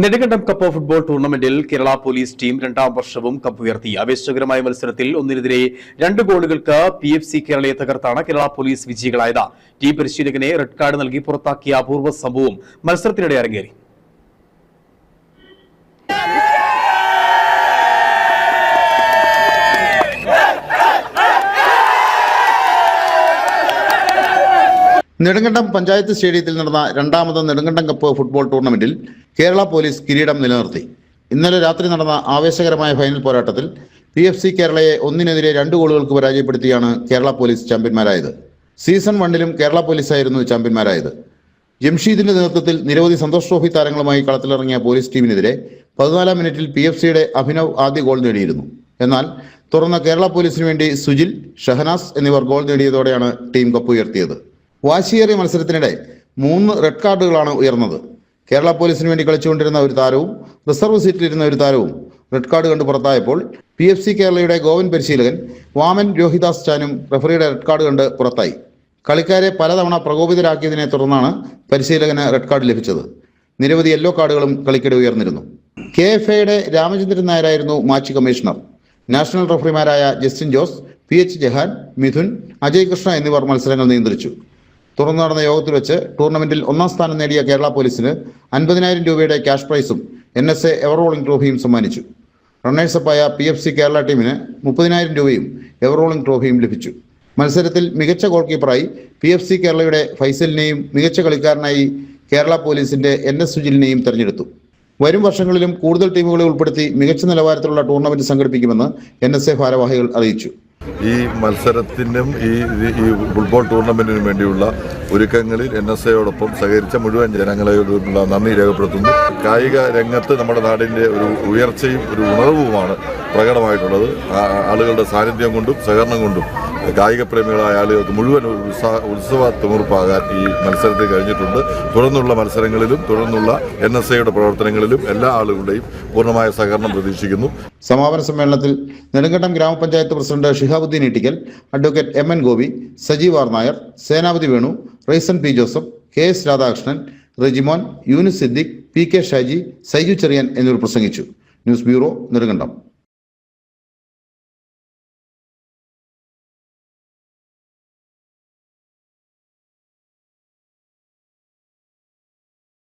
Nedumkandam cup football ടൂർണമെന്റിൽ Kerala police team രണ്ടാം വർഷവും കപ്പ് ഉയർത്തി. ആവേശകരമായ മത്സരത്തിൽ 1-നെതിരെ 2 ഗോളുകൾക്ക് PFC കേരളയെ തകർത്താണ് കേരള പോലീസ് വിജയികളായത്. ടീം പരിശീലകനെ റെഡ് കാർഡ് നൽകി പുറത്താക്കിയ അപൂർവ സംഭവം മത്സരത്തിനിടെ അരങ്ങേറി. നെടുങ്കണ്ടം പഞ്ചായത്ത് സ്റ്റേഡിയത്തിൽ നടന്ന രണ്ടാമത് നെടുങ്കണ്ടം കപ്പ് ഫുട്ബോൾ ടൂർണമെന്റിൽ കേരള പോലീസ് കിരീടം നിലനിർത്തി. ഇന്നലെ രാത്രി നടന്ന ആവേശകരമായ ഫൈനൽ പോരാട്ടത്തിൽ PFC കേരളയെ 1-നെതിരെ 2 ഗോളുകൾക്ക് പരാജയപ്പെടുത്തിയാണ് കേരള പോലീസ് ചാമ്പ്യന്മാരായത്. സീസൺ 1-ലും കേരള പോലീസായിരുന്നു ചാമ്പ്യന്മാരായത്. ജംഷീദിന്റെ നേതൃത്വത്തിൽ നിരവധി സന്തോഷ് ട്രോഫി താരങ്ങളുമായി കളത്തിലിറങ്ങിയ പോലീസ് ടീമിനെതിരെ 14-ാം മിനിറ്റിൽ PFCയുടെ അഭിനവ് ആദ്യ ഗോൾ നേടിയിരുന്നു. എന്നാൽ തുടർന്ന് കേരള പോലീസിന് വേണ്ടി സുജിൽ, ഷഹനാസ് എന്നിവർ ഗോൾ നേടിയതോടെയാണ് ടീം കപ്പ് ഉയർത്തിയത്. വാശിയേറിയ മത്സരത്തിനിടെ 3 റെഡ് കാർഡുകളാണ് ഉയർന്നത്. കേരള പോലീസിന് വേണ്ടി കളിച്ചുകൊണ്ടിരുന്ന ഒരു താരവും റിസർവ് സീറ്റിലിരുന്ന ഒരു താരവും റെഡ് കാർഡ് കണ്ട് പുറത്തായപ്പോൾ PFC കേരളയുടെ ഗോവൻ പരിശീലകൻ വാമൻ രോഹിദാസ് ചാനും റഫറിയുടെ റെഡ് കാർഡ് കണ്ട് പുറത്തായി. കളിക്കാരെ പലതവണ പ്രകോപിതരാക്കിയതിനെ തുടർന്നാണ് പരിശീലകന് റെഡ് കാർഡ് ലഭിച്ചത്. നിരവധി യെല്ലോ കാർഡുകളും കളിക്കിടെ ഉയർന്നിരുന്നു. KFAയുടെ രാമചന്ദ്രൻ നായരായിരുന്നു മാച്ച് കമ്മീഷണർ. നാഷണൽ റഫറിമാരായ ജസ്റ്റിൻ ജോസ്, PH ജഹാൻ, മിഥുൻ, അജയ് കൃഷ്ണ എന്നിവർ മത്സരങ്ങൾ നിയന്ത്രിച്ചു. തുടർന്ന് നടന്ന യോഗത്തിൽ വെച്ച് ടൂർണമെന്റിൽ 1-ാം സ്ഥാനം നേടിയ കേരള പോലീസിന് 50,000 രൂപയുടെ ക്യാഷ് പ്രൈസും NSA എവർ റോളിംഗ് ട്രോഫിയും സമ്മാനിച്ചു. റണ്ണേഴ്സപ്പായ PFC കേരള ടീമിന് 30,000 രൂപയും എവർ റോളിംഗ് ട്രോഫിയും ലഭിച്ചു. മത്സരത്തിൽ മികച്ച ഗോൾ കീപ്പറായി PFC കേരളയുടെ ഫൈസലിനെയും മികച്ച കളിക്കാരനായി കേരള പോലീസിന്റെ NS സുജിലിനെയും തെരഞ്ഞെടുത്തു. വരും വർഷങ്ങളിലും കൂടുതൽ ടീമുകളെ ഉൾപ്പെടുത്തി മികച്ച നിലവാരത്തിലുള്ള ടൂർണമെന്റ് സംഘടിപ്പിക്കുമെന്ന് NSA ഭാരവാഹികൾ അറിയിച്ചു. ഈ മത്സരത്തിനും ഈ ഫുട്ബോൾ ടൂർണമെന്റിനും വേണ്ടിയുള്ള ഒരുക്കങ്ങളിൽ NSAയോടൊപ്പം സഹകരിച്ച മുഴുവൻ ജനങ്ങളോടുള്ള നന്ദി രേഖപ്പെടുത്തുന്നു. കായിക രംഗത്ത് നമ്മുടെ നാടിൻ്റെ ഒരു ഉയർച്ചയും ഒരു ഉണർവുമാണ് പ്രകടമായിട്ടുള്ളത്. ആളുകളുടെ സാന്നിധ്യം കൊണ്ടും സഹകരണം കൊണ്ടും കായിക പ്രേമികളായ ആളുകൾക്ക് മുഴുവൻ ഉത്സവ തിമിർപ്പാകാൻ ഈ മത്സരത്തിൽ കഴിഞ്ഞിട്ടുണ്ട്. തുടർന്നുള്ള മത്സരങ്ങളിലും തുടർന്നുള്ള NSAയുടെ പ്രവർത്തനങ്ങളിലും എല്ലാ ആളുകളുടെയും പൂർണ്ണമായ സഹകരണം പ്രതീക്ഷിക്കുന്നു. സമാപന സമ്മേളനത്തിൽ Nedumkandam Gramapanchayat president Shihabuddin Ittikkal, advocate MN Gopi, Sajeev R Nair, Senapathi Venu, Raisan P Joseph, KS Radhakrishnan, Rejimon, Yunus Siddique, PK Shaji, Saiju Cherian എന്നിവർ പ്രസംഗിച്ചു. News bureau, Nedumkandam.